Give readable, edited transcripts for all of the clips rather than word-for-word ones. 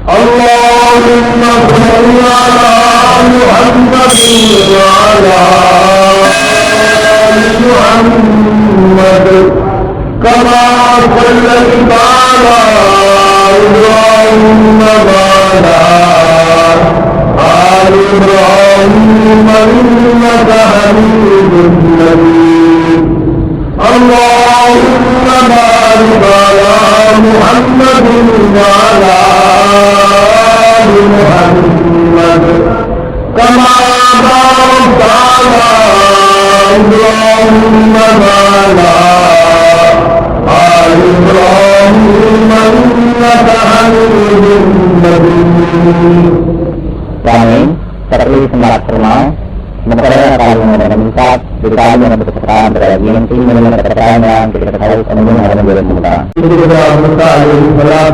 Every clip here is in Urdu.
اللهم صل على محمد وعلى آل محمد كما صليت على إبراهيم وعلى آل إبراهيم إنك حميد مجيد اللهم بارك على محمد وعلى آل محمد كما باركت على إبراهيم وعلى آل إبراهيم إنك حميد مجيد. Kami seperti semarak rumah sementara kami meminta kita yang berkesan beragam tim mengenai keterangan yang kita ketahui penuh dengan bermuda. Itu juga Musa alaihissalam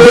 2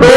2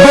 2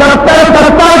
70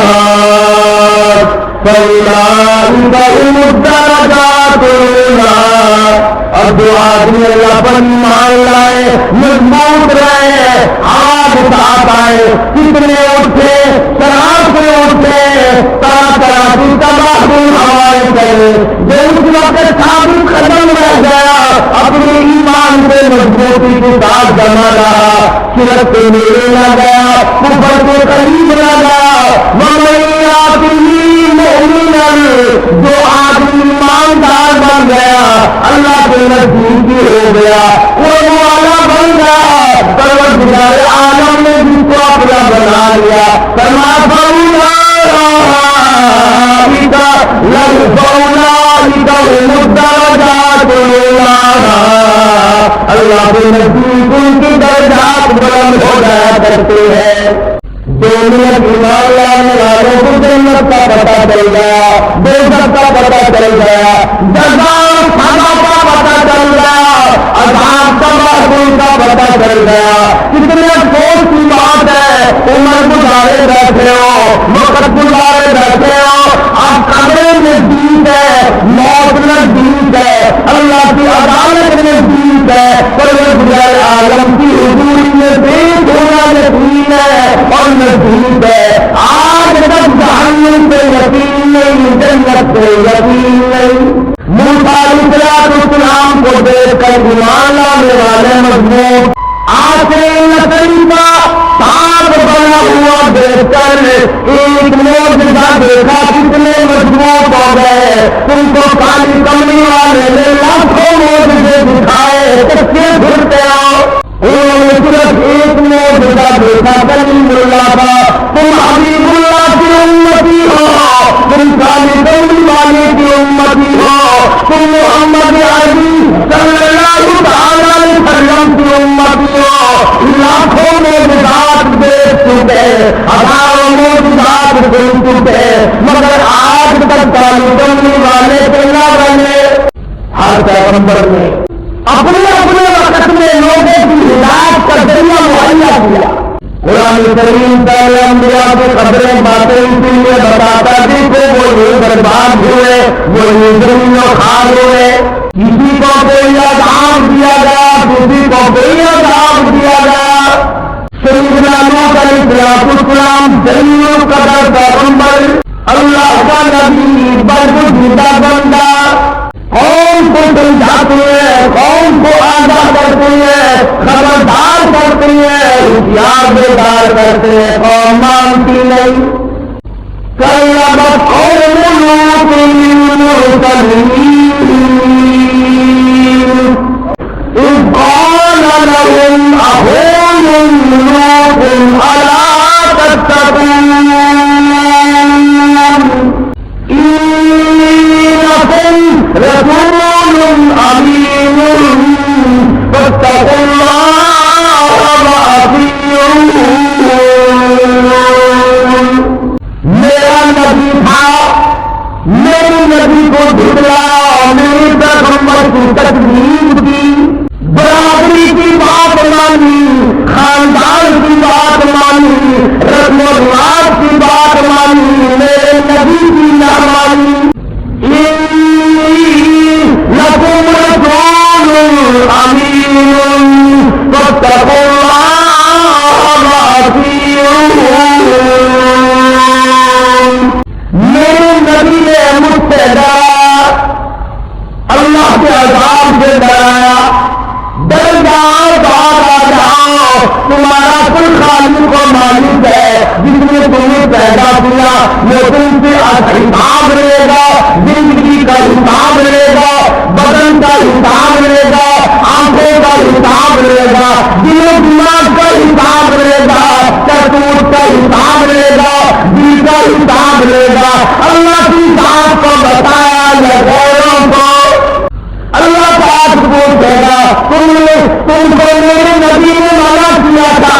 الصالحات فأولئك هم الدرجات العلى اور جو آدمی اللہ پر مان لائے مضبوط رہے ہاتھ ساتھ آئے کتنے اٹھے شراب سے اٹھے طرح طرح کی تباہ ہوائیں کرے جو اس وقت ثابت قدم رہ گیا اپنے ایمان سے مضبوطی کے ساتھ جمع رہا شرک سے میرے نہ گیا کفر کے قریب نہ گیا جو آدمی ایماندار بن گیا اللہ کے نزدیک ہو گیا وہ والا بن گیا پروردگار عالم نے جس کو اپنا بنا لیا اللہ کے نزدیک ان کی درجات بلند ہو جایا کرتے ہیں دنیا ایمان لانے والوں کو جنت کا پتہ چل گیا دوزخ کا پتہ چل گیا جزا سزا کا پتہ چل گیا عذاب کا محکوم کا پتہ چل گیا کتنے افسوس کی بات ہے عمر گزارے بیٹھے ہو وقت گزارے بیٹھے ہو اب قبر نزدیک ہے موت نزدیک ہے اللہ کی عدالت نزدیک ہے پروردگار عالم کی حضوری میں پیش ہونا یقین ہے اور نزدیک ہے آج تک جہنم سے یقین نہیں جنت سے یقین نہیں موسیٰ علیہ السلام کو دیکھ کر ایمان لانے والے مضبوط آسین شریفہ ساتھ بنا ہوا دیکھ کر ایک معجزہ دیکھا کتنے مضبوط ہو گئے تم کو کالی کملی والے نے لاکھوں معجزے دکھائے کچھ پھرتے ہو انہوں نے صرف ایک معجزہ دیکھا کلیم اللہ کا تم حبیب اللہ کی امتی ہو تم کالی کملی والے کی امتی ہو تم محمد عربی صلی اللہ علیہ وسلم کی امتی ہو لاکھوں معجزات دیکھ چکے ہزاروں معجزات سن چکے مگر آج تک کالی کملی والے کے نہ بنے ہر پیغمبر نے اپنے اپنے وقت میں لوگوں کی ہدایت کا ذریعہ مہیا کیا قرآن کریم پہلے انبیاء کی خبریں باتیں اسی لیے بتاتا تھی کہ وہ یہ برباد ہوئے وہ یہ زمین و خار ہوئے کسی کو کوئی عذاب دیا گیا کسی کو کوئی عذاب دیا گیا سیدنا نوح علیہ السلام جلیل القدر پیغمبر اللہ کا نبی برگزیدہ بندہ قوم کو سمجھاتے ہیں قوم کو آگاہ کرتے ہیں خبردار کرتے ہیں ہوشیار بیدار کرتے ہیں قوم مانتی نہیں کذبت قوم لوط المرسلین اذ قال لهم اخوهم لوط الا تتقون رسول امین فاتقوا اللہ واطیعون میرا نبی تھا میری نبی کو جھٹلایا میری پیغمبر کی تکلیف کی برادری کی بات مانی خاندان کی بات مانی رسم و رواج کی بات مانی میرے نبی کی نہ مانی لکم رسول امین فاتقوا اللہ واطیعون میرے نبی نے مجھ سے ڈرایا اللہ کے عذاب سے ڈرایا ڈر جاؤ بات آ جاؤ تمہارا کل خالق کو مالک ہے جس نے تمہیں پیدا کیا وہ تم سے حساب لے گا زندگی کا حساب لے گا بدن کا حساب لے گا آنکھوں کا حساب لے گا دل و دماغ کا حساب لے گا کرتوت کا حساب لے گا دل کا حساب لے گا اللہ کی ذات کو بتایا یا غیروں کو اللہ پاک پوچھے گا تم کو میرے نبی نے منع کیا تھا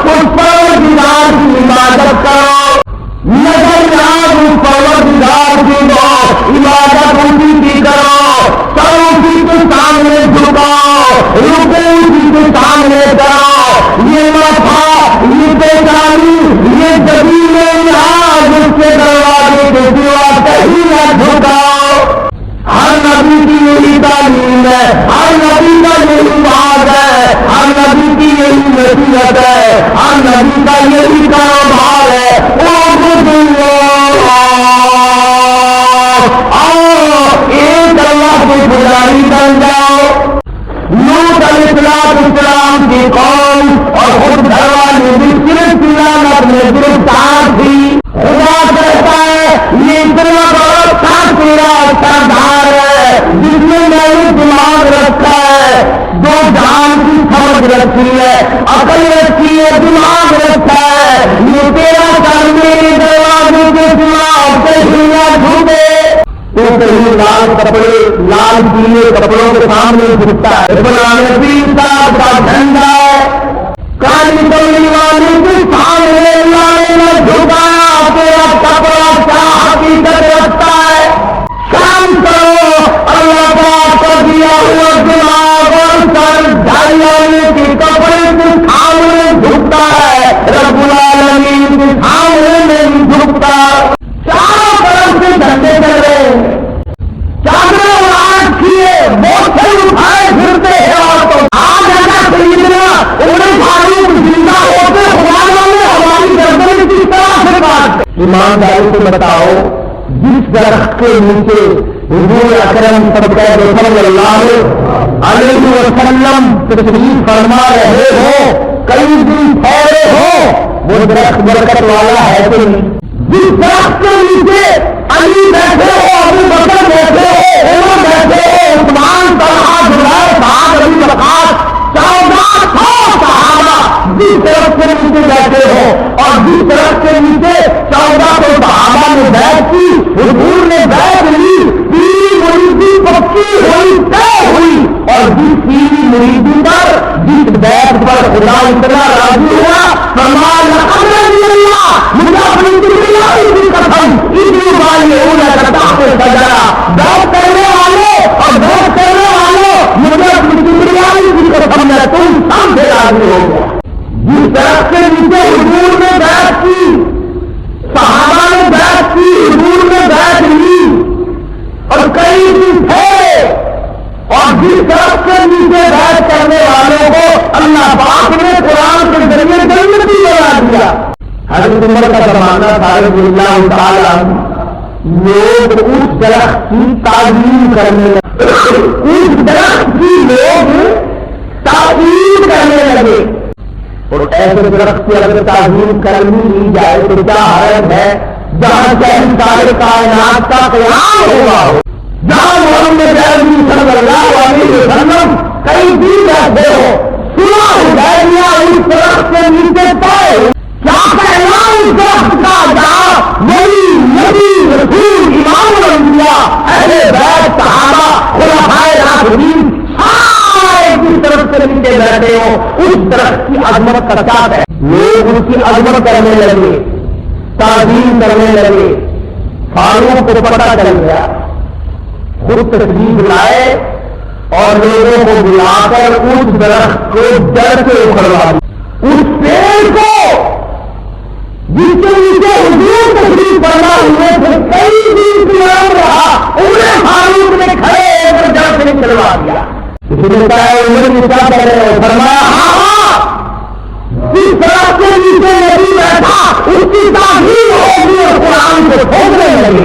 اس پروردگار کی عبادت کرو نظر ناز اس پروردگار کی دو عبادت اسی کی کرو سر اسی کے سامنے جھکاؤ رکو اسی کے سامنے کرو یہ ماتھا یہ پیشانی یہ زمین جس کے دروازے کے کی یہی تعلیم ہے، ہر نبی کا یہی بات ہے، ہر نبی کی یہی نصیحت ہے، ہر نبی کا یہی کام حال ہے۔ ایک اللہ کے پجاری بن جاؤ۔ لوط علیہ السلام کی قوم اور خود گھر والی بھی صرف تلاوت میں گرفتار تھی۔ خدا کہتا ہے یہ اتنا بڑا تھا تیرا سردار ہے جس نے میں نے دماغ رکھا ہے، دو جان کی سمجھ رکھی ہے، عقل رکھی ہے، دماغ رکھا ہے، یہ تیرا سر میرے دروازے کے دماغ سے دنیا ڈھونڈے تو کہیں لال کپڑے لال پیلے کپڑوں کے سامنے جھکتا ہے، بنانے تین صاحب کا جھنڈا ہے، کالی کملی والے کے سامنے لانے میں جھکایا تیرا کپڑا کیا حقیقت رکھتا ہے؟ کام کرو، اللہ پاک کا دیا ہوا دماغ اور سر جھاڑیانے کے کپڑے کے سامنے جھکتا ہے، رب العالمین کے سامنے نہیں جھکتا۔ چاروں طرف سے جھنڈے چل رہے ہیں، چادریں اڑان کیے، موٹر اٹھائے پھرتے ہیں، اور تو آج ایسا خریدنا انہیں فاروق زندہ ہوتے خدایوں نے ہماری گردن کی طرح سے کاٹ۔ ایمانداری سے بتاؤ، جس درخت کے نیچے حضور اکرم صلی اللہ علیہ وسلم تشریف فرما رہے ہو، کئی دن ٹھہرے ہو، وہ درخت برکت والا ہے کہ نہیں؟ جس درخت کے نیچے علی بیٹھے ہو، ابو بکر بیٹھے ہو، عمر بیٹھے ہو، عثمان، طلحہ، زبیر، سعد، ابی وقاص، 1400 صحابہ جس درخت کے نیچے بیٹھے ہو، اور جس درخت کے نیچے 1400 صحابہ نے بیعت کی، حضور نے بیعت لی، پیری مریدی پکی ہوئی، طے ہوئی، اور جس پیری مریدی پر جس بیعت پر خدا اتنا راضی ہوا، فرمایا لقد رضی اللہ، مجھے اپنی کی قسم اتنی والی اولا کرتا ہے سجارا، بیعت کرنے والے اور بیعت کرنے والوں مجھے اپنی کبریائی کی قسم میں تم سب سے راضی ہو گیا۔ جس درخت کے نیچے حضور نے بیعت کی، صحابہ نے بیعت کی، حضور نے بیعت لی، اور کئی دن تھے، اور جس درخت کے نیچے بیعت کرنے والوں کو اللہ پاک نے قرآن کے ذریعے جنتی بنا دیا۔ حضرت عمر کا زمانہ تھا رضی اللہ تعالیٰ، لوگ اس درخت کی تعظیم کرنے لگے، اس درخت کی لوگ تعظیم کرنے لگے، اور ایسے درخت کی اگر تعظیم کرنی لی جائے تو کیا حرج ہے جہاں چاہے سارے کائنات کا قیام ہوا ہو، جہاں محمد صلی اللہ علیہ وسلم کئی دن رہتے ہو، سنا حدیبیہ اس درخت کے نیچے طے، کیا کہنا اس درخت کا جہاں ولی نبی رسول امام الانبیاء اہل بیت صحابہ خلفائے راشدین سارے جس درخت کے نیچے بیٹھے ہو، اس درخت کی عظمت کا کیا ہے؟ لوگ اس کی عظمت کرنے لگے، تعظیم کرنے لگے، فاروق کو پتہ چل گیا، خود تشریف لائے اور لوگوں کو بلا کر اس درخت کو جڑ سے اکھڑوا دیا، اس پیڑ کو جس کے نیچے حضور تشریف فرما ہوئے تھے، کئی دن قیام رہا، انہیں فاروق نے کھڑے ہو کر جڑ سے نکلوا دیا۔ اس نے کہا عمر نے کیا کہہ رہے ہو؟ فرمایا ہاں، جس درخت کے نیچے نبی بیٹھا اس کی تعظیم ہوگی اور قرآن کو ٹھوکنے لگے،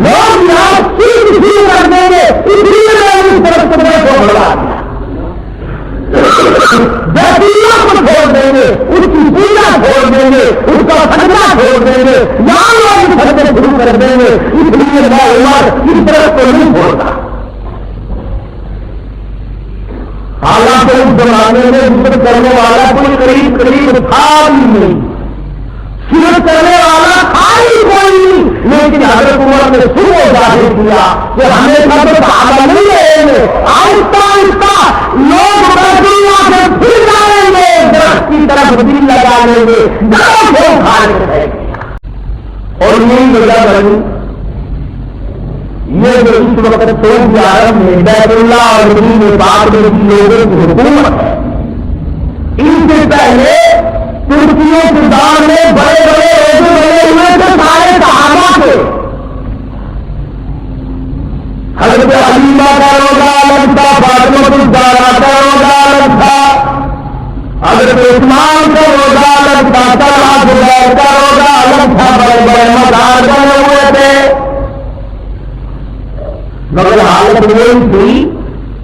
لوگ یہاں سیکھ کر دیں گے، اس لیے میں اس درخت کو بڑھوا دیا، بیتیاں کو چھوڑ دیں گے، اس کی پوجا چھوڑ دیں گے، اس کا سجدہ چھوڑ دیں گے، یہاں لوگ سجدے شروع کر دیں گے، اس لیے میں عمر اس درخت کو نہیں چھوڑتا۔ حالانکہ اس زمانے میں ذکر کرنے والا کوئی قریب تھا بھی نہیں، صرف کرنے والا تھا ہی کوئی نہیں، لیکن حضرت عمر نے شروع ظاہر کیا کہ ہمیں سب صحابہ نہیں رہیں گے، آہستہ آہستہ لوگ بیت اللہ سے پھر جائیں گے، درخت کی طرف دل لگا لیں گے، درخت کو کھانے رہیں گے، اور یہی وجہ بنی یہ جو اس وقت سعودی عرب میں بیت اللہ اور مدینہ پاک میں جن لوگوں کی حکومت ہے، ان سے پہلے ترکی و سودان میں بڑے بڑے عہدے بنے ہوئے تھے سارے صحابہ کے، حضرت کا روزہ الگ تھا، فاطمہ الزہرا کا روزہ الگ تھا، حضرت عثمان کا روزہ الگ تھا، طلحہ زبیر کا روزہ الگ تھا، بڑے بڑے مقام بنے ہوئے تھے، مگر حالت یہ تھی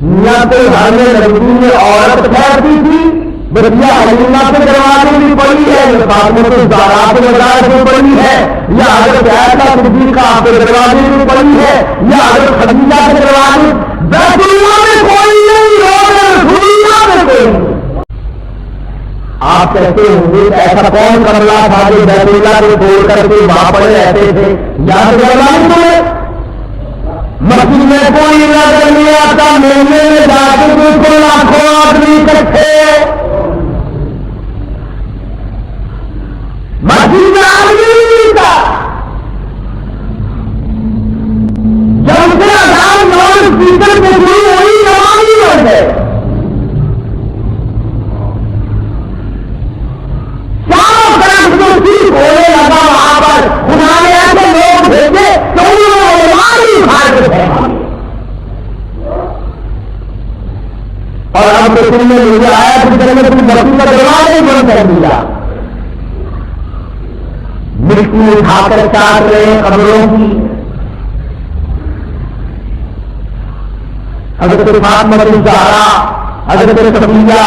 نہ کوئی ہر میں لڑکی میں عورت ٹھہرتی تھی، بچیا حلیمہ کے دروازے بھی پڑی ہے، فاطمہ الزہرا کے دروازے بھی پڑی ہے، یا حضرت عائشہ صدیقہ کے دروازے بھی پڑی ہے، یا حضرت خدیجہ کے دروازے، بیت اللہ میں کوئی نہیں، روز رسول اللہ میں کوئی نہیں۔ آپ کہتے ہوں گے ایسا کون کر رہا تھا جو بیت اللہ کو چھوڑ کر کے وہاں پڑے رہتے تھے، یا تو نہیں تھے، مسجد میں کوئی نظر نہیں آتا، میلے میں جا کے بالکل لاکھوں آدمی اکٹھے، مسجد میں آدمی نہیں تھا، جب سے اذان نان اسپیکر سے شروع ہوئی نماز ہی بن گئے، چاروں طرف جو چیز ہونے لگا وہاں پر خدا نے ایسے لوگ بھیجے تو انہوں نے نماز ہی کھا کے تھے، اور اب رسول نے مجھے آیا کہ جنت کی بستی کا دروازہ ہی بند کر دیا، مٹی اٹھا کر چاٹ رہے ہیں قبروں کی، حضرت فاطمہ الزہرا، حضرت صفیہ،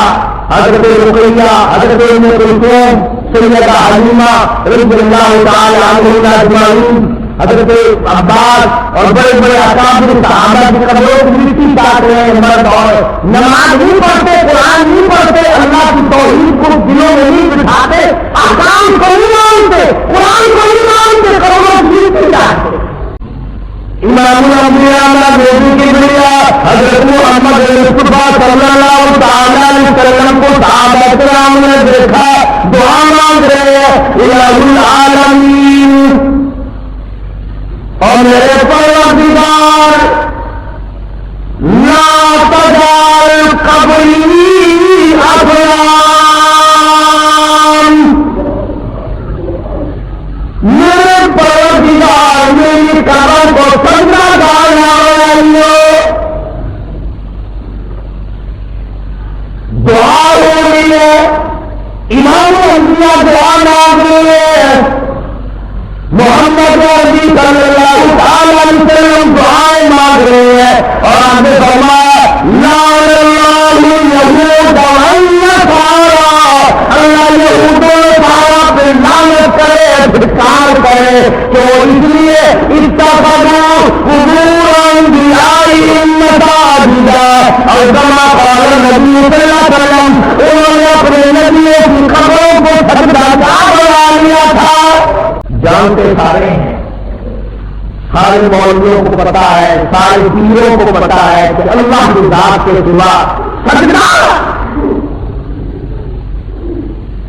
حضرت رقیہ، حضرت ام کلثوم، سیدہ حلیمہ رضی اللہ تعالی عنہم اجمعین، حضرت عباس اور بڑے بڑے اکابر صحابہ کی قبروں کی مٹی کاٹ رہے ہیں، مرد اور نماز نہیں پڑھتے، قرآن نہیں پڑھتے، اللہ کی توحید کو دلوں میں نہیں بٹھاتے، احکام کو نہیں مانتے، قرآن کو نہیں مانتے، قبروں کی مٹی کاٹتے۔ امام الانبیاء نبی کی بڑیا حضرت محمد مصطفیٰ صلی اللہ تعالی علیہ وسلم کو صحابہ کرام نے دیکھا، دعا مانگ رہے ہیں الہ العالمین، اور میرے پروردگار لا تجعل قبری اصنام، میرے پروردگار میری قبر کو سجدہ ڈالنا بنائیے، دعا ہو رہی ہے، امام الانبیاء دعا مانگ رہے ہیں، محمد عربی صلی اللہ تعالی علیہ وسلم دعائیں مانگ رہے ہیں، اور آپ نے فرمایا لعن اللہ اليہود والنصارى، اللہ یہود و نصارہ پہ لعنت کرے، دھکار کرے، کہ وہ اس لیے اتخذوا قبور انبیائہم مساجدا، اور کما قال نبی صلی اللہ علیہ وسلم، انہوں نے اپنے نبی کی قبروں کو سجدہ گاہ بنا لیا تھا۔ جانتے سارے ہیں، سارے مولویوں کو پتا ہے، سارے پیروں کو پتا ہے کہ اللہ کی ذات کے سوا سجدہ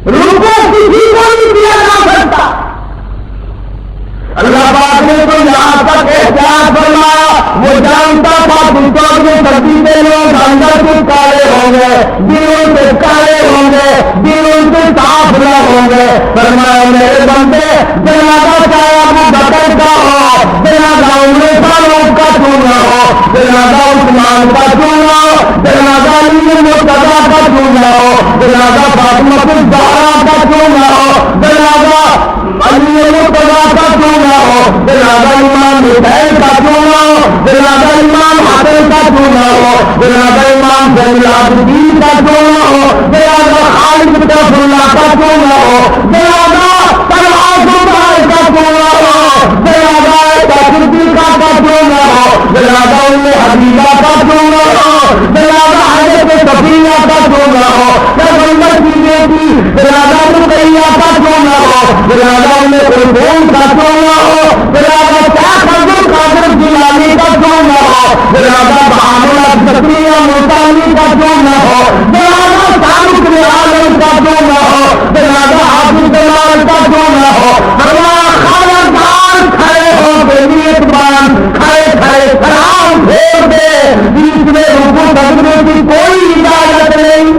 رکوع کسی کو نہیں کیا جا سکتا۔ اللہ پاک نے تو یہاں تک احتیاط فرمایا، وہ جانتا تھا دوسروں کے سبزیتے لوگ اندر سے کالے ہوں گے، دلوں سے کالے ہوں گے، دلوں سے صاف نہ ہوں گے، فرمایا میرے بندے جنازہ چاہے ابو بکر کا ہو، جنازہ عمر فاروق کا کیوں نہ ہو، جنازہ عثمان کا کیوں نہ ہو، جنازہ علی مرتضیٰ کا کیوں نہ ہو، جنازہ فاطمہ الزہرا کا کیوں نہ ہو، جنازہ علی مرتضیٰ کا کیوں نہ ہو، جنازہ امام حسین کا کیوں نہ ہو، جنازہ امام حسن کا کیوں نہ ہو، جنازہ امام زین العابدین کا کیوں نہ ہو، جنازہ خالد بن اللہ کا کیوں نہ ہو، جنازہ طلحہ زبیر کا کیوں نہ ہو، جنازہ صدیقہ کا کیوں نہ ہو، جنازہ ام حبیبہ کا کیوں نہ ہو، جنازہ حضرت صفیہ کا کیوں نہ ہو، پیغمبر کی بیٹی جنازہ رقیہ کا کیوں نہ ہو، جنازہ ام کلثوم کا کیوں نہ ہو، جنازہ شیخ عبد القادر جیلانی کا کیوں نہ ہو، جنازہ بہاول الشفیع ملتانی کا کیوں نہ ہو، جنازہ شاہ عالم کا کیوں نہ ہو، جنازہ حافظ جمال کا کیوں نہ ہو، خبردار کھڑے ہو کے نیت بان کھڑے کھڑے سلام پھیر دے، بیچ میں رکوع سجدے کی کوئی اجازت نہیں۔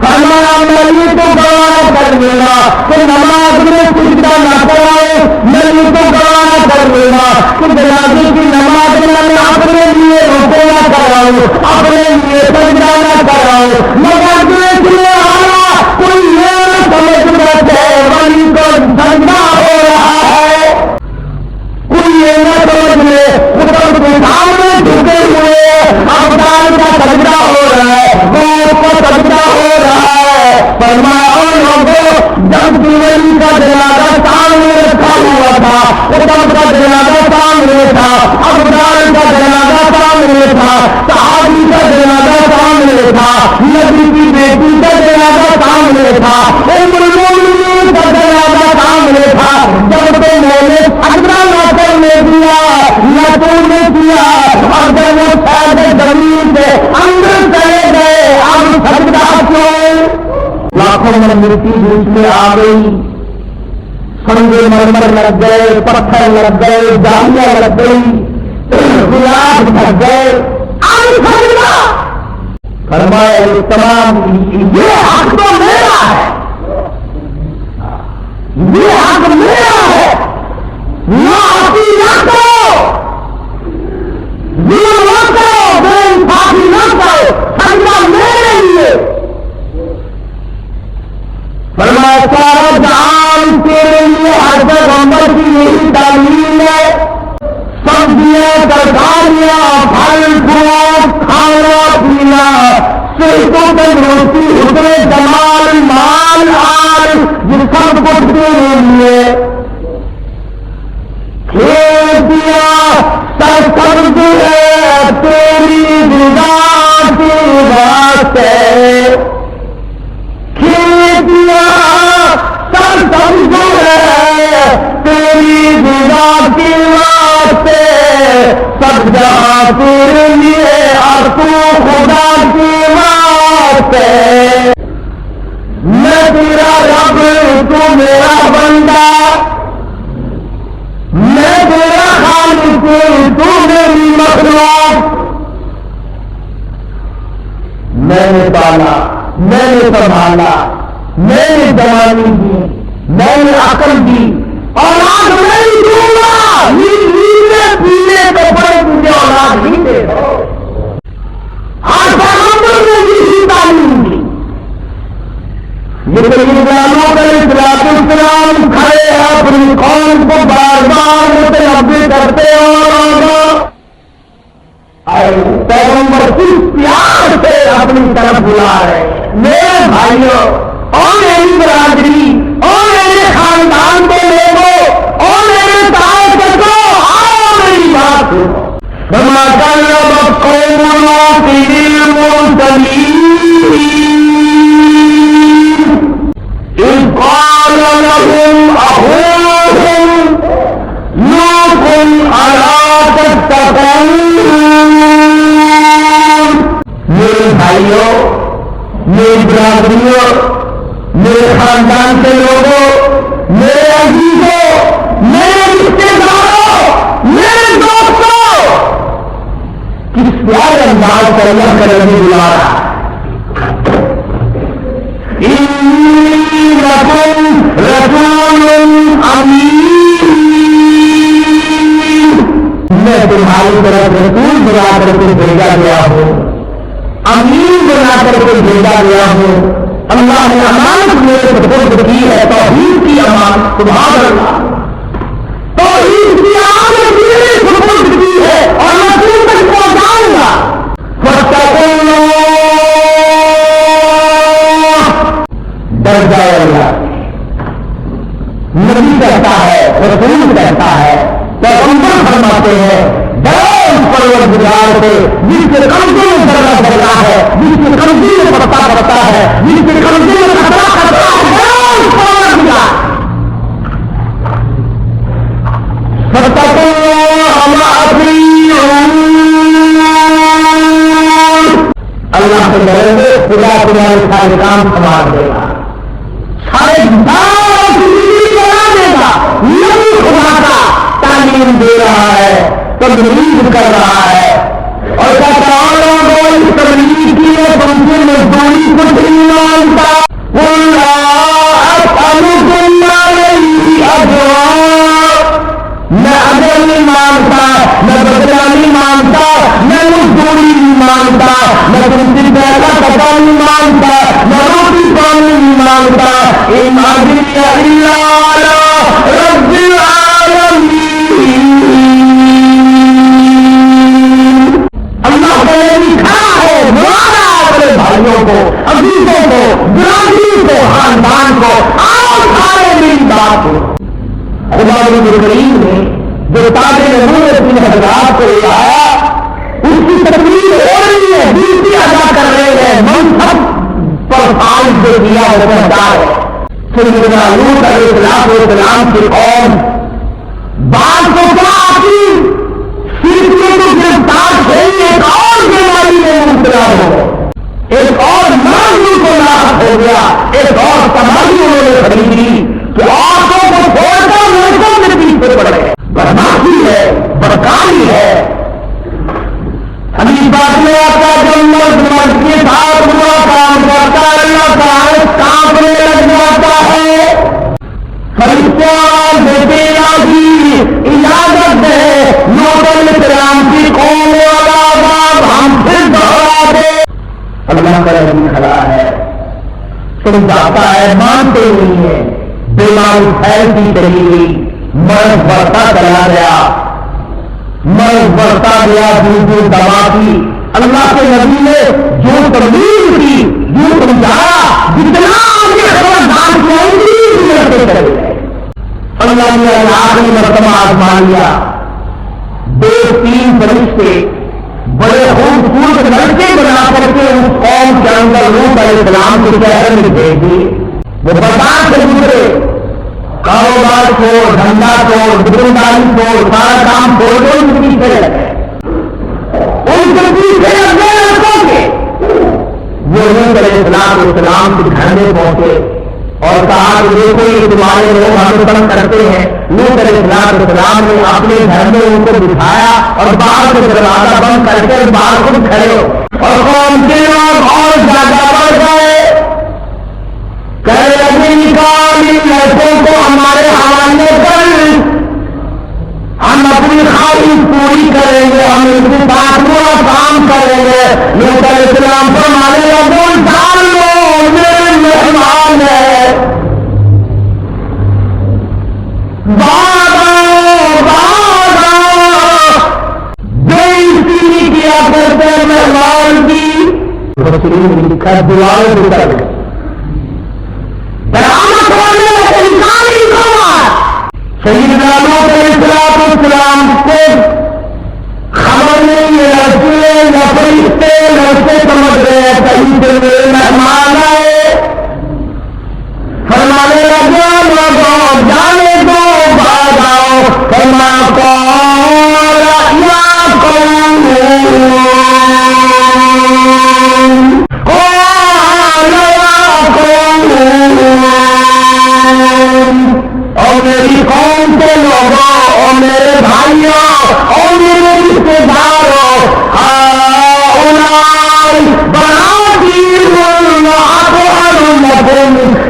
فرمایا میں تو گوارا کر لینا کہ نماز میں سجدہ نہ کرائے، میں تو گوارا کر لینا کہ جنازے کی نماز میں اپنے لیے ادم کا جنازہ سامنے تھا، ابدال کا جنازہ سامنے تھا، صحابی کا جنازہ سامنے تھا، نبی کی بیٹی کا جنازہ سامنے تھا، ام المؤمنین کا جنازہ سامنے تھا. جب تو میں نے سجدہ نہ کرنے دیا نہ تو نے کیا، اور جب وہ شاید زمین سے اندر چلے گئے اب سجدہ کیوں؟ لاکھوں میں مٹی بیچ میں آ گئی، سنگے مرمر لگ گئے، پتھر لگ گئے، جالیاں لگ گئی، گلاب لگ گئے، اب سجدہ. فرمایا یہ تمام یہ حق تو میرا ہے، یہ حق میرا ہے، نہ آتی نہ کرو، ظلم نہ کرو، بے انصافی نہ کرو، سجدہ میرے لیے. فرمایا سارا جہان تیرے لیے، ہر پیغمبر کی یہی تعلیم ہے. سبزیاں، ترکاریاں، پھل فروٹ، کھانا پینا، صحت و تندرستی، حسن جمال، مال آل، یہ سب کچھ تیرے لیے. کھیتیاں سرسبز ہے تیری رضا کے واسطے، کھیتیاں سرسبز ہے تیری رضا کے واسطے، سب جہاں تیرے لیے اور تو خدا کے واسطے. میں تیرا رب، تو میرا بندہ، میں تیرا خالق، تو میری مخلوق. میں نے پالا، میں نے سنبھالا، میں نے جوانی دی، میں نے عقل دی، اولاد نہیں دوں گا، نیلے پیلے کپڑے تجھے اولاد ہی دے دو. آج پیغمبر نے بھی تعلیم دی. یہ سیدنا علیہ السلام کھڑے ہیں اپنی قوم کو بار بار متنبع کرتے اور پیغمبر کس پیار سے اپنی طرف بلا رہے ہیں. میرے بھائیوں اور میری برادری اور میرے خاندان کو لوگوں اور میرے تعلق کو آؤ میری بات سنو. إذ قال لهم أخوهم لوط ألا تتقون. میرے بھائیوں، میری برادریوں، میرے خاندان کے لوگوں، میرے عزیزوں، میرے رشتے داروں، میرے دوستوں، کس پیارے انداز پر اللہ کا نبی بلا رہا ہے. رسول امین، میں تمہاری طرف رسول بنا کر کے بھیجا گیا ہوں، امین بنا کر کے بھیجا گیا ہوں. اللہ نے امانت میرے سپرد کی ہے، توحید کی امانت. سبحان اللہ، توحید کی امانت میرے سپرد کی ہے اور میں تم تک پہنچاؤں گا. ڈر جائے. اللہ نبی کہتا ہے، رسول کہتا ہے، پیغمبر فرماتے ہیں ڈرو اس پروردگار سے جس کے قبضے میں ذرہ ذرہ ہے، جس کے قبضے میں پڑتا پڑتا ہے، جس کے قبضے میں خطرہ خطرہ ہے. ڈرو اس پروردگار. اللہ سے ڈریں گے، خدا تمہارے سارے کام سنبھال دے گا، سارے بنا دے گا. نبی خدا کا تعلیم دے رہا ہے، تبلیغ کر رہا ہے اور کہتا لوگوں اس تبلیغ کی تم سے مزدوری کچھ نہیں مانگتا. میں اجر نہیں مانگتا، میں بدلہ نہیں مانگتا، میں مزدوری نہیں مانگتا، میں تم سے پیسہ پتا نہیں مانگتا، میں روٹی پانی نہیں مانگتا. ان اجری الا علی رب العالمین. اللہ نے لکھا ہے مارا اپنے بھائیوں کو، عزیزوں کو، برادری کو، خاندان کو، آؤ سارے میری بات کو. خدا کریم نے کتاب نبوت کی حضرات کو لے آیا، اس کی تقریر ہو رہی ہے، ڈیوٹی ادا کر رہے ہیں، منصب پر فائز دے دیا ہے سیدنا لوط علیہ السلام کی قوم بات کو کیا آتی سیدھے کو گرفتار تھے، ایک اور بیماری میں مبتلا ہو، ایک اور مرض کو لاحق ہو گیا، ایک اور تباہی انہوں نے خریدی کہ عورتوں کو چھوڑ کر لڑکوں کے پیچھے پڑے، بدماشی ہے، بدکاری ہے۔ حدیث بات میں آتا جب مرد کے ساتھ ہوا کام کرتا ہے اللہ تعالی کانپنے لگ جاتا ہے، فرشتوں بیٹے کی اجازت ہے لوط علیہ السلام کی قوم والا عذاب ہم پھر دوہرا دے، اللہ کا رحم کھڑا ہے، سن جاتا ہے، مانتے نہیں ہے، بیماری پھیلتی چلی گئی، مرض بڑھتا چلا گیا، مرض بڑھتا گیا، دور دوا کی اللہ کے نبی نے جو تبلیغ کی، جو سمجھایا، جتنا آگے خبردار کیا چلے گئے، اللہ نے آخری مرتبہ آزما لیا، 2-3 فرشتے بڑے خوبصورت لڑکے بنا کر کے اس قوم کے اندر لوط علیہ السلام کے شہر میں بھیج دیے، وہ بازار سے گزرے، کاروبار چھوڑ، دھندا چھوڑ، دکانداری چھوڑ، سارا کام چھوڑ کے ان کے پیچھے لگے، ان کے پیچھے لگے لڑکوں کے، وہ لوط علیہ السلام کے گھر میں پہنچے اور کہا کہ دیکھو یہ تمہارے لوگ ہمیں تنگ کرتے ہیں۔ لوط علیہ السلام نے اپنے گھر میں ان کو بٹھایا اور باہر سے دروازہ بند کر کے باہر خود کھڑے ہو، اور قوم کے لوگ اور زیادہ بڑھ گئے، کہنے لگے نکال ان لڑکوں کو ہمارے حوالے کر، ہم اپنی خواہش پوری کریں گے، ہم ان کے ساتھ پورا کام کریں گے۔ لوط علیہ السلام فرمانے لگے ڈال لو، میرے مہمان ہے، بےعزتی نہیں کیا کرتے مہمان کی، لکھا دعائیں بھی کر گئے، سیدنا لوط علیہ السلام کو خبر نہیں، یہ لڑکے نہ فرشتے لڑکے سمجھ رہے کہیں سے میرے مہمان آئے، فرمانے لگا لوگوں جانے دو بھاگ آؤ، فرما اور میری قوم کے لوگوں اور میرے بھائیوں اور میرے رشتے داروں،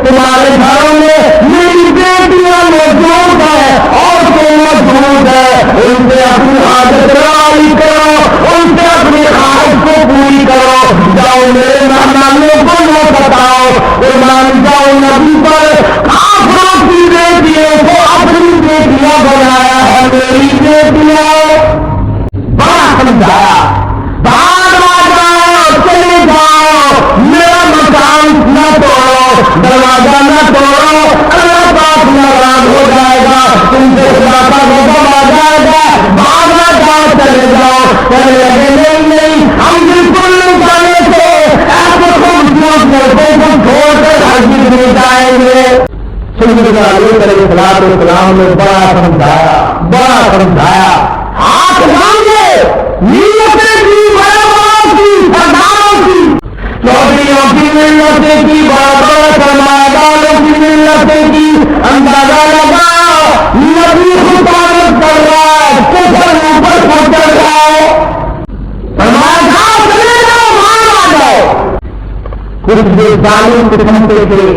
تمہارے گھروں میں میری بیٹیاں موجود ہے اور تو موجود ہے، ان سے اپنی حاجت روائی کرو، ان سے اپنی خواہش کو پوری کرو، جاؤ میرے مہمانوں کو نہ بتاؤ، ایمان جاؤ نبی پر کافروں کی بیٹیوں کو اپنی بیٹیاں بنایا ہے، میری بیٹیاں بڑا سمجھایا، چلے جاؤ، میرا مکان نہ توڑو، دروازہ نہ توڑو، اللہ پاک ناراض ہو جائے گا، تم سے خدا کا غضب آ جائے گا، بھاگنا جاؤ، چلے جاؤ، چلے لگے نہیں، ہم بالکل نہیں جانے سے ایسے خوبصورت لڑکوں کو چھوڑ کر ہرگز نہیں جائیں گے۔ سیدنا لوط علیہ السلام نے بڑا سمجھایا، ہاتھ مانگے نیتیں کی بڑوں کی سرداروں کی، چودھریوں کی ملتیں کی، بڑا سرمایہ کی ملتیں کی، اندازہ لگا نبی حکومت کر رہا ہے، کفر اوپر کو چل رہا ہے، فرمایا چلے جاؤ، وہاں آ جاؤ۔ کچھ جو ظالم قسم کے تھے،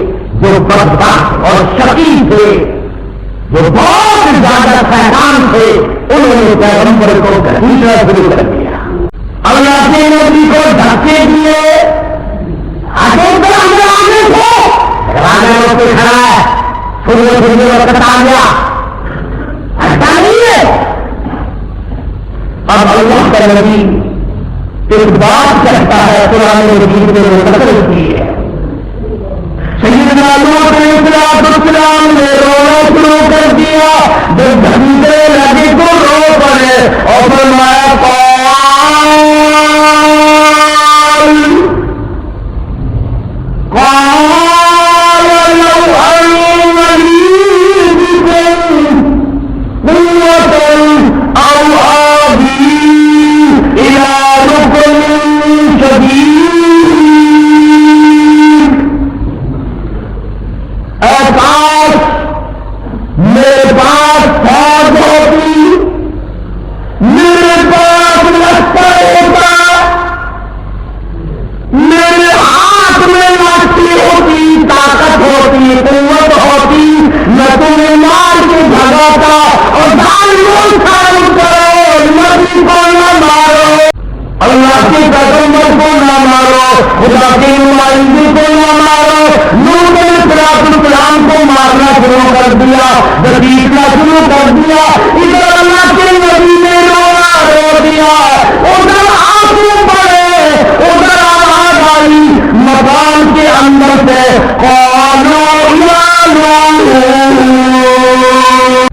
جو بدبخت اور شقی تھے، جو بہت زیادہ شیطان تھے، انہوں نے پیغمبر کو گھسیٹنا شروع کر دیا، اللہ کے نبی کو دھکے دیے، آگے کو راجا کے کھڑا ہے، پھر وقت آ گیا، ہٹا نہیں ہے۔ اب اللہ کا نبی ایک بات کہتا ہے، قرآن مجید میں وہ نقل کی ہے، سیدنا لوط علیہ السلام نے رونا شروع کر دیا، جب گھنٹے لگے تو اور فرمایا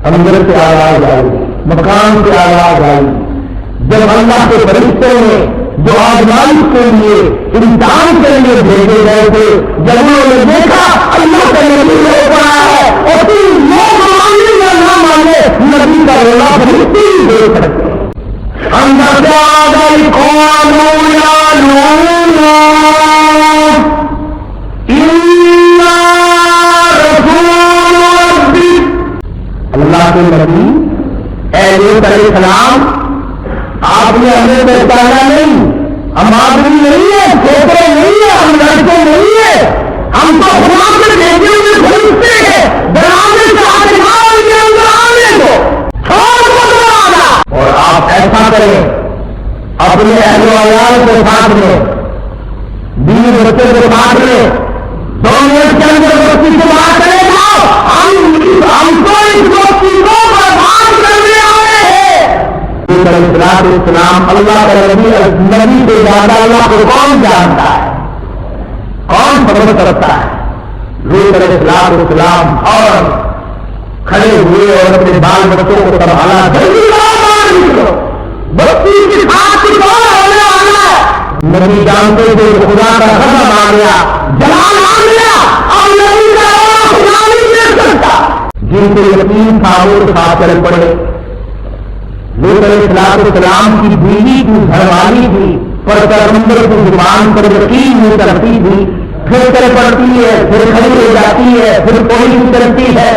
اندر سے آواز آئی، مکان سے آواز آئی. جب اللہ کے فرشتے نے جو آزمائش کے لیے انسان کے لیے بھیجے گئے تھے، جب انہوں نے دیکھا اللہ کا نبی ہو پڑا ہے اور تم لوگ مانے یا نہ مانے نبی کا رولا فرشتے ہی دیکھ سکتے. اندر سے آواز آئی قالوا یا نوح اللہ کے نبی اے لوط علیہ السلام، آپ نے ہمیں پہچانا نہیں، ہم آدمی نہیں ہے، چھوٹے نہیں ہے، ہم لڑکے نہیں ہے، ہم تو خدا کے بھیجے ہوئے فرشتے ہیں. ڈرانے سے آسمان کے اندر آنے دو، اور آپ ایسا کریں اپنے اہل و عیال کے ساتھ میں، بیوی بچے کے ساتھ میں 2 منٹ کے اندر بچی سے بات کرے گا. ہم کو اس بچی کو برباد کرنے آئے ہیں. السلام اللہ کا نبی سے زیادہ اللہ کو کون جانتا ہے، کون سمجھ کرتا ہے. لوط علیہ السلام اور کھڑے ہوئے اور اپنے بال بچوں کو سنبھالا. بچی کی ہاتھ کون ہونے والا ہے؟ نبی جانتے تھے خدا کا غضب آ گیا، جلال آ گیا، اور نبی کا خدا نہیں دے سکتا. جن کو یقین تھا وہ کھا کر پڑے. لوط علیہ السلام کی بیوی کی گھر والی تھی، پر پیغمبر کی زبان پر یقین نہیں کرتی تھی. پھر کر پڑتی ہے، پھر کھڑی ہو جاتی ہے، پھر کوئی نہیں کرتی ہے.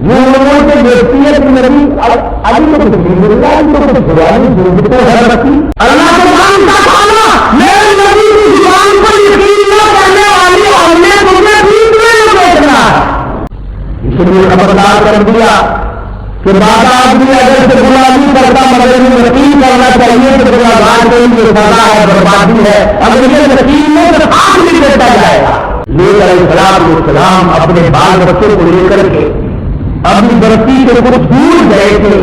یہ لوگوں سے دیکھتی ہے کہ نبی ابھی تو کچھ نہیں مل رہا ہے، تو کچھ برا ہے رکھی. اللہ کے نام کا کھانا میرے نبی کی زبان پر یقین نہ کرنے والی ہم نے تمہیں بیچ میں نہ بیچنا. اس لیے خبردار کر دیا کہ بعد آدمی اگر سے برا نہیں کرتا مگر یقین کرنا چاہیے کہ برا بات کوئی یہ سزا ہے، بربادی ہے. اگر یہ یقین میں تو آگ بھی دیتا جائے گا. لوط علیہ السلام اپنے بال بچوں کو لے کر کے اپنی برسی سے کچھ دور گئے تھے،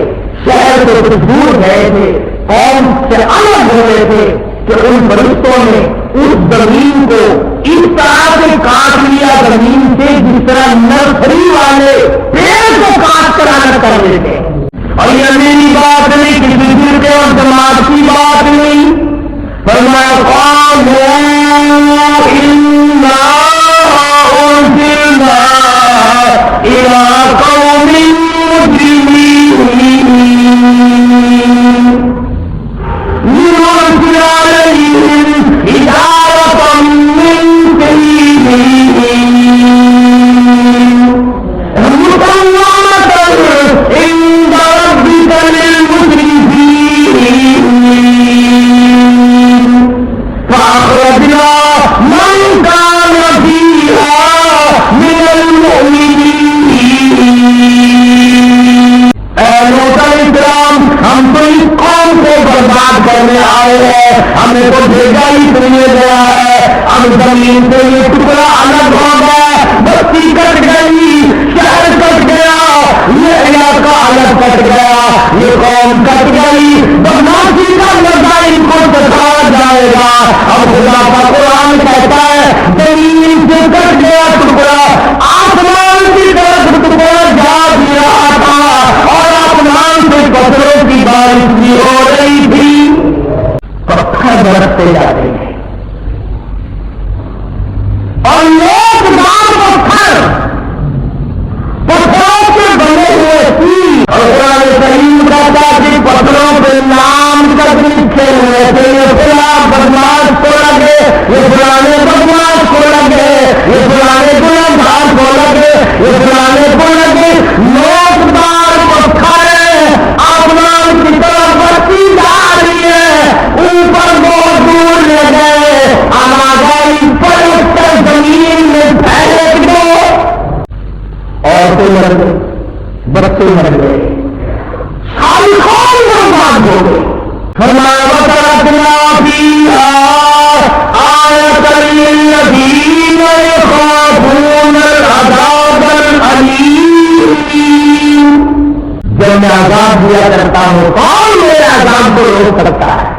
شہر سے کچھ دور گئے تھے، قوم سے الگ ہو گئے تھے کہ ان فرشتوں نے اس زمین کو اس طرح سے کاٹ لیا زمین سے جس طرح نرسری والے پیڑ کو کاٹ کر الگ کر دیتے. اور یہ میری بات نہیں، کسی فرقے اور جماعت کی بات نہیں. فرمایا ہمیں تو بھیجا ہی سننے گیا ہے. اب زمین سے یہ ٹکڑا الگ ہو گیا، بستی کٹ گئی، شہر کٹ گیا، یہ علاقہ الگ کٹ گیا، یہ قوم کٹ گئی. بدماشی کا مزہ ان کو سکھایا جائے گا. اب خدا کا قرآن کہتا ہے زمین سے کٹ گیا ٹکڑا، آسمان کی طرف ٹکڑا جا بھی رہا تھا اور آسمان سے پتھروں کی بارش برتتے جاتے ہیں اور لوگ دان کو کھڑ پتھروں کے بنے ہوئے تھی اور قرآن کریم کہتا کہ پتھروں پہ نام کر لکھے ہوئے تھے یہ فلاں بدماش کو لگے یہ فلانے بدماش کو لگے یہ فلانے گنہگار کو لگے یہ فلانے کو لگے لوگ دان کو کھڑے آسمان کی طرف بڑھتی جا رہی ہے اوپر بہت دور لے گئے آمادائی پر اٹھ کر زمین میں پھینک دو عورتیں مر گئے بچے مر گئے ساری قوم برباد ہو گئے فرمایا وَتَرَكْنَا فِيهَا آیَةً لِلَّذِينَ يَخَافُونَ الْعَذَابَ الْأَلِيمَ جب میں عذاب دیا کرتا ہوں کون میرے عذاب کو روک سکتا ہے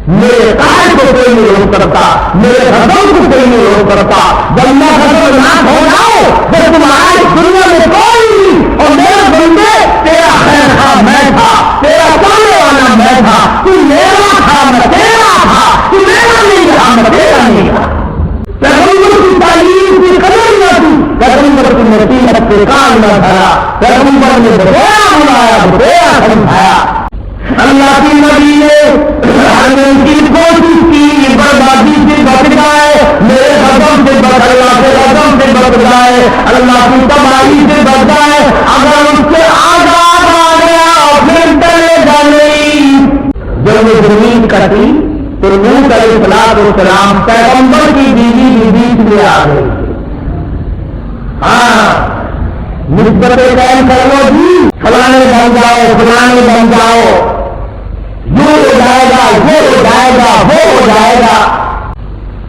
میرے قائد کو کوئی نہیں روک سکتا میرے غضب کو کوئی نہیں روک سکتا جب میں غضبناک ہو جاؤں جب تمہارا اس دنیا میں کوئی نہیں اور میرے بندے تیرا خیر خواہ میں تھا تیرا چاہنے والا میں تھا تو میرا تھا میں تیرا تھا تو میرا نہیں رہا میں تیرا نہیں رہا پیغمبر کی تعلیم کی قدر نہ تھی پیغمبر کی نصیحت سے کام نہ دھرا پیغمبر نے بتایا بلایا بتایا سمجھایا اللہ کی نبی نے کی کوشش کی بربادی سے بچ جائے میرے غضب سے بچ اللہ کے غضب سے بچ جائے اللہ کی تباہی سے بچ جائے اگر اس سے آزاد آ گیا پھر ڈرے گا نہیں جب وہ زمین کٹی تو نوح علیہ السلام پیغمبر کی بیوی بھی بیچ میں آ گئی ہاں نسبت قائم کر لو جی فلانے بن جاؤ فلانے بن جاؤ یہ ہو جائے گا وہ ہو جائے گا وہ ہو جائے گا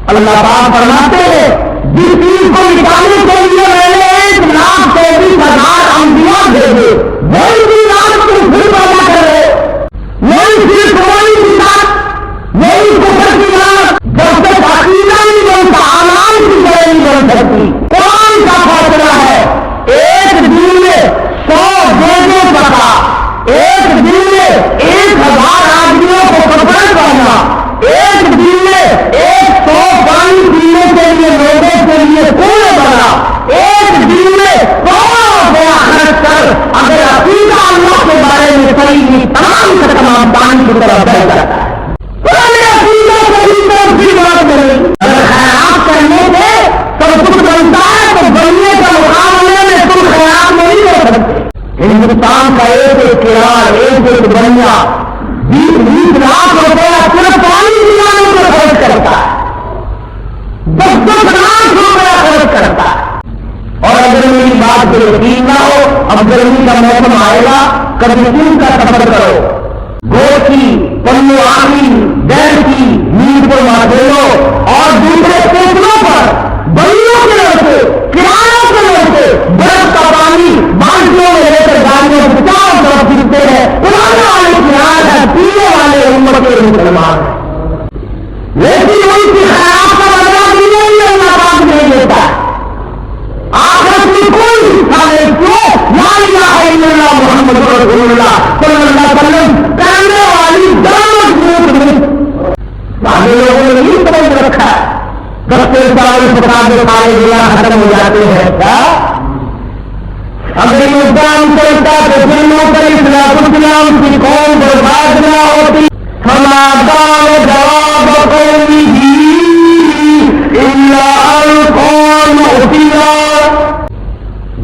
اللہ پاک فرماتے ہیں جس چیز کو نکالنے کے لیے میں نے 1,24,000 انبیاء بھیجے وہی چیز آج تم پھر پیدا کر رہے وہی چیز وہی چیز وہی کفر کی بات جب تک عقیدہ نہیں بنتا اعمال کی جگہ نہیں بن سکتی قرآن کا فیصلہ ہے ایک دن میں 100 جیسے بتا ایک دن میں 1,000 آدمیوں کو کپڑے پہننا ایک دن میں 100 پانی پینے کے لیے لوگوں کے لیے کنویں بنا ایک دن میں 100 روپیہ خرچ کر اگر عقیدہ اللہ کے بارے میں صحیح نہیں تمام کا تمام پانی کی طرف بہ جاتا ہے عقیدہ صحیح طرف بھی بات نہیں اگر خیرات کرنے سے سب کچھ بنتا ہے تو بننے کا مقابلے میں تم خیرات نہیں ہو سکتے ہندوستان کا ایک کرار ایک بنیا 20 لاکھ روپیہ صرف پانی پلانے پر خرچ کرتا ہے 10 لاکھ روپیہ خرچ کرتا ہے اور اگر میری بات کو یقین نہ ہو اب گرمی کا موسم آئے گا کبھی دن کا سفر کرو گوشت کی پنو آمی ڈیر کی نیند کو مارو اور دوسرے اسٹیشنوں پر بلیوں کے لڑکے کرایوں کے لڑکے برف کا پانی بالٹیوں میں لے کر گاڑیوں سے چاروں طرف گرتے ہیں پرانے والے کی یاد ہے پینے والے امت کے مسلمان لیکن ان کی خیرات کا بدلا بھی نہیں اللہ پاک نہیں دیتا آخرت کی کوئی حصہ نہیں کیوں لا الہ الا اللہ محمد رسول اللہ صلی اللہ علیہ وسلم کرنے والی جان مضبوط باقی لوگوں نے نہیں سمجھ رکھا ہے 10 سال سارے ضلع ختم ہو جاتے ہیں کیا اگر اسلام چلتا تو فلموں پر اسلام کی قوم برباد نہ ہوتی سماعتان جواب قومی الا القوم اٹھیا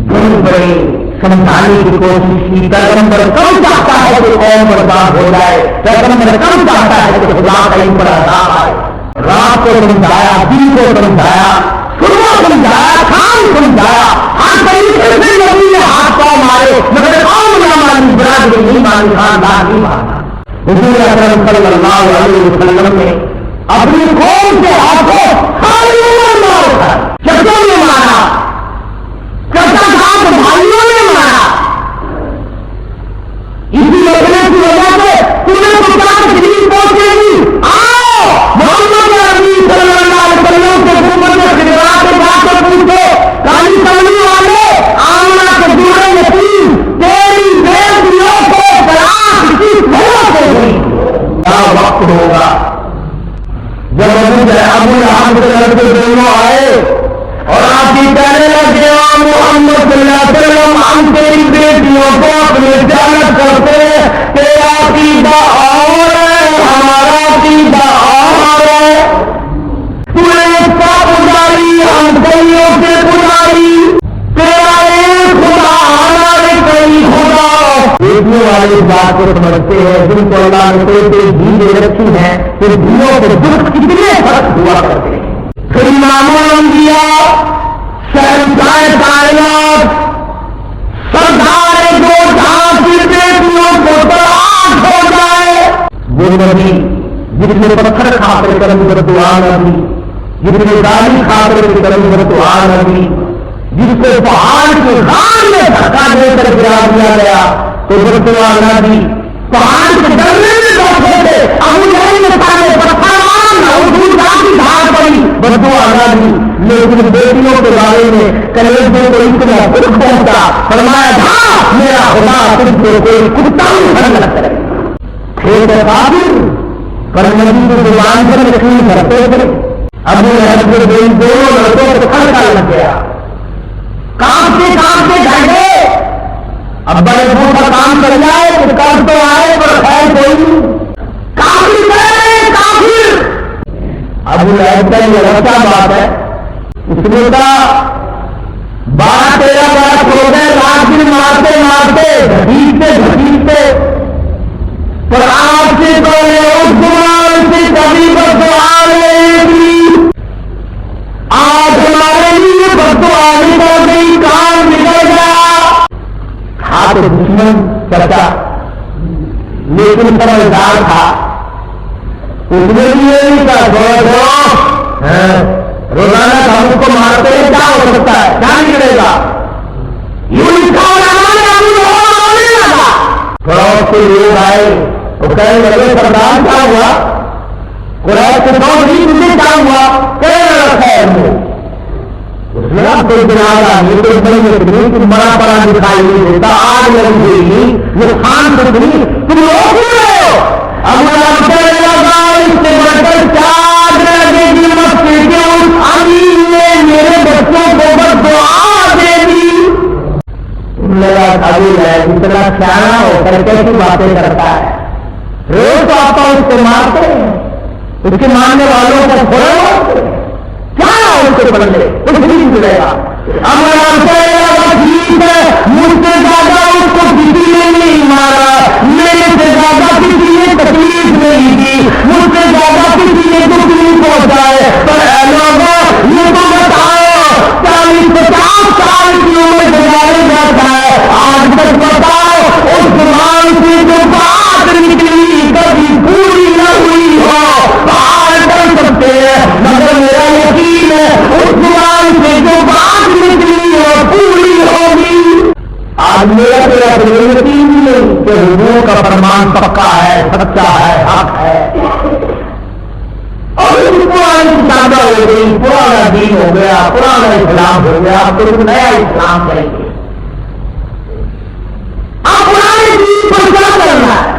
بڑے سمجھانے کی کوشش کی پیغمبر کم چاہتا ہے کہ قوم برباد ہو جائے پیغمبر کم چاہتا ہے کہ خدا کا ان پر عذاب آئے رات کو سمجھایا دن کو سمجھایا صبح سمجھایا شام سمجھایا ہر طریقے سے نبی نے ہاتھ پاؤں مارے مگر قوم نہ مانی برادری نہیں مانی خاندان نہیں مانا حضور اکرم صلی اللہ علیہ وسلم نے اپنی قوم کے ہاتھوں ساری عمر مار کر چچوں نے مارا چچا صاحب بھائیوں نے مارا اسی لگنے کی وجہ سے تمہیں تو کیا تکلیف پہنچے گی آؤ محمد عربی صلی اللہ علیہ وسلم کے حکومت میں خدمات کے بات کو پوچھو کالی کملی والے آمنا کے جوڑے یتیم تیری بیٹیوں کو طلاق کس وجہ سے ہوئی کیا وقت ہوگا شام سے لڑکے دونوں آئے اور آپ کی کہنے لگے محمد صلی اللہ علیہ وسلم ہم تیری بیٹیوں کو اپنے جانت کرتے تیرا عقیدہ اور ہے ہمارا عقیدہ اور ہے تو ایک کا پجاری ہم کئیوں سے پجاری تیرا ایک خدا ہمارے کئی خدا دیکھنے والی بات کو سمجھتے ہیں جن کو اللہ نے کوئی دھیرے رکھی ہیں پھر دھیروں کے دکھ کتنے فرق ہوا کرتے ہیں پھر امام الانبیاء شہنشاہ کائنات سردار دو جہاں کی بیٹیوں کو تلاش ہو جائے وہ نبی جس نے پتھر کھاتے کرم کر دعا نبی جس نے گالی کھاتے کرم کر دعا نبی جس کو پہاڑ کے خان میں دھکا دے کر گرا دیا گیا تو دعا نبی پہاڑ کے ڈرنے میں بیٹھے تھے ابو جہل نے سارے پتھر دھار پڑی بدعا نبی لیکن بیٹیوں کے بارے میں کلیجوں کو اتنا دکھ پہنچا فرمایا تھا میرا خدا تم کو کوئی کتا نہیں کرے ٹھیک ہے کافر پر نبی کی زبان پر یقین کرتے تھے ابو لہب کے دونوں لڑکوں کو کھڑکا لگ گیا کانپتے ڈر گئے اب بڑے بھوک کا کام کر جائے کچھ کام تو آئے پر خیر کوئی کافر ابو لہب کا یہ لڑکا بات ہے اس نے کہا 12-13 برس ہو گئے رات دن مارتے گھسیٹتے پر آپ سے پہلے اس زمان سے کبھی بدعا نہیں کی آج ہمارے لیے بدعا نکل گئی کام نکل گیا ہاتھ دشمن چچا لیکن سمجھدار تھا اس نے بھی یہی کہا روزانہ ہم کو مارتے ہیں کیا ہو سکتا ہے کیا نکلے گا یوں لکھا لگا قریش کے لوگ آئے وہ کہنے لگے سردار کیا ہوا قریش کے سو نہیں کیا ہوا کہنے لگا خیر اس نے آپ کوئی بنا نہیں بڑا بڑا دکھائی نہیں دیتا آگ لگ گئی وہ خان سے نہیں تم لوگ رہے ہو اب اس سے بڑھ کر چار لگے گی مسجد کے اس امین نے میرے بچوں کو بس دعا دے دی میرا ابھی ہے اتنا سیاح ہو کر کیسی باتیں کرتا ہے روز تو آپ اس کو مارتے ہیں اس کے ماننے والوں کو چھوڑو کیا اس کو بدلے کچھ نہیں ملے گا اب ٹھیک ہے مجھ سے زیادہ اس کو کسی نے نہیں مارا میرے سے زیادہ کسی نے تکلیف نہیں دی مجھ سے زیادہ کسی نے دکھ نہیں پہنچائے پر لوگوں یہ تو بتاؤ 40-50 سال کی عمر گزارے جاتا ہے آج تک بتاؤ اس زبان سے جو بات نکلی کبھی پوری نہ ہوئی ہو پہاڑ کر سکتے ہیں مگر میرا یقین ہے اس زبان سے جو بات نکلی ہو پوری ہوگی آج میرا یقین نہیں کہ حضور کا فرمان پکا ہے سچا ہے حق ہے اور پرانی کتابیں ہو گئی پرانا دین ہو گیا پرانا اسلام ہو گیا آپ کو نیا اسلام کریں گے آپ پرانے دین پر کیا کرنا ہے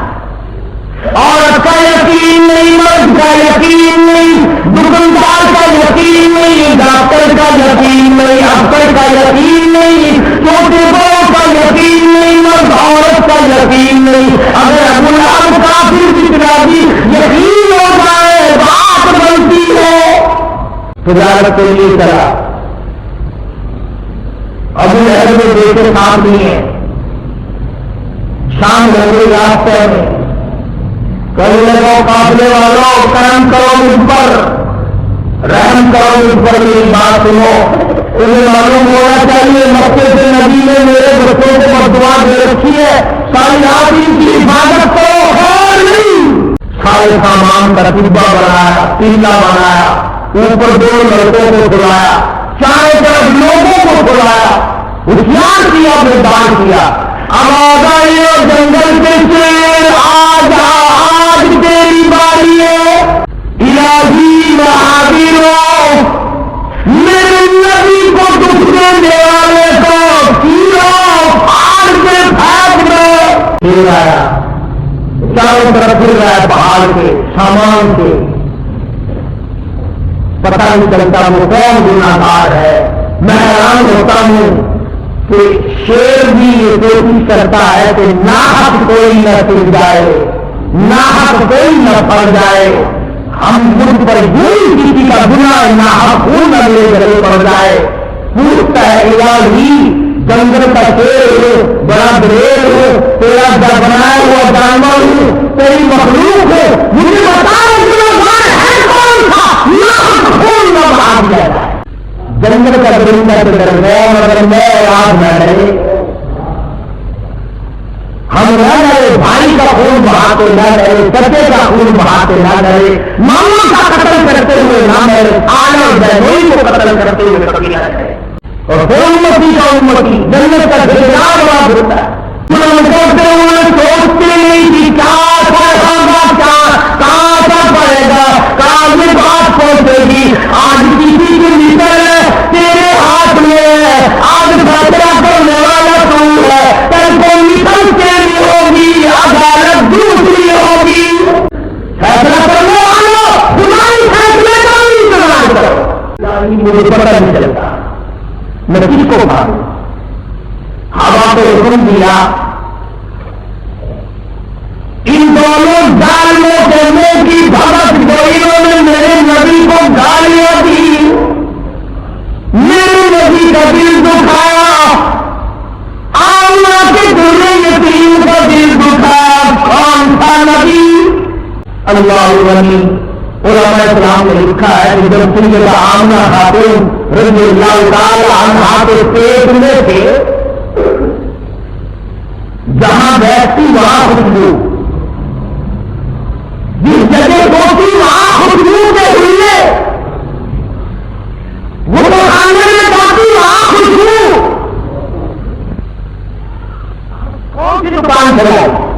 عورت کا یقین نہیں مرد کا یقین نہیں دکاندار کا یقین نہیں ڈاکٹر کا یقین نہیں افسر کا یقین نہیں چھوٹے بڑوں کا یقین نہیں مرد عورت کا یقین نہیں اگر ابو لہب کافر کی طرح بھی یقین ہو جائے بات بنتی ہے تجارت کے لیے چلا ابو لہب میں دیکھے کام نہیں ہے شام گھر راستے میں کہنے لگو قافلے والوں کرم کرو مجھ پر رحم کرو مجھ پر میری بات سنو انہیں معلوم ہونا چاہیے مکے سے نبی نے میرے بچوں کو بدعا دے رکھی ہے کائنات کی حفاظت کرو خیر نہیں سارے سامان کا ڈبا بنایا پیلا بنایا اوپر 2 لڑکوں کو بلایا چاروں طرف لوگوں کو بلایا ہوشیار کیا بیدار کیا اب آ گئے جنگل کے شیر آج تیری باری ہے الہی مہاویروں میرے نبی کو دکھ دینے والے کو تیروں پہاڑ سے پھینک دو پھر آیا چاروں طرف پھر رہا ہے پہاڑ کے سامان کے پتہ نہیں چلتا وہ کون گناہگار ہے. میں حیران ہوتا ہوں کہ شیر بھی یہ کوشش کرتا ہے کہ ناحق کوئی نہ ٹوٹ جائے, ناحق کوئی نہ پڑ جائے, ہم مجھ پر کوئی کسی کا گناہ ناحق خون نہ لے کر پڑ جائے. پوچھتا ہے الہی جنگل کا شیر ہو, بڑا دلیر ہو, تیرا بنایا ہوا جانور ہو, تیری مخلوق ہو, مجھے بتاؤ گناہگار ہے کون تھا, ناحق خون نہ بہا دیا جائے. جنگل کا درندہ تو ڈر گیا مگر میں آج نہ ڈرے, ہم نہ ڈرے, بھائی کا خون بہاتے نہ ڈرے, چچے کا خون بہاتے نہ ڈرے, ماموں کا قتل کرتے ہوئے نہ ڈرے, آنا بہنوئی کو قتل کرتے ہوئے کبھی نہ ڈرے. اور امتی کا امتی جنت کا گرجار بات ہوتا ہے. سوچتے نہیں کہ کیا کہاں پڑے گا, کہاں میں بات پہنچے گی. آج کسی کی مثل تیرے ہاتھ میں ہے, آج فیصلہ کرنے والا تو ہے, کل کو مثل تیری ہوگی, عدالت دوسری ہوگی. فیصلہ کرنے والوں تمہاری فیصلے کا انتظار کرو. مجھے پتہ نہیں چلتا میں کس کو مانوں. ہوا کو حکم دیا, ان دونوں ظالموں کے منہ کی بھگت گوئیوں نے میرے نبی کو گالیاں دی, میرے نبی کا دل دکھایا, آمنہ کے دورے یتیم کا دل دکھایا. کون تھا نبی؟ اللہ غنی. علماء اسلام نے لکھا ہے کہ جب سیدہ آمنہ خاتون رضی اللہ تعالی عنہا کے پیٹ میں تھے, جہاں بیٹھتی وہاں خوشبو, جس جگہ ہوتی وہاں خوشبو کے ہوئے, وہ تو آنگن میں جاتی وہاں خوشبو. کون سی دکان چلائی؟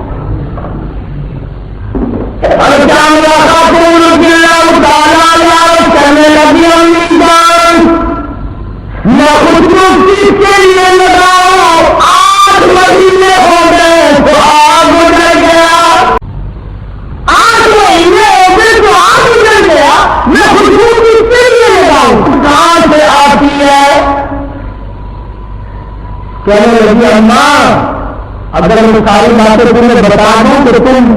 کرنے لگی میں خوشبو کس کے لیے لگاؤں, 8 مہینے ہو گئے تو آگ اجڑ گیا, 8 مہینے ہو گئے تو آگ اجڑ گیا. میں خوشبو کس کے لیے لگاؤں, کہاں سے آتی ہے؟ کہنے لگی اماں اگر میں ساری باتیں تمہیں بتا دوں تو تم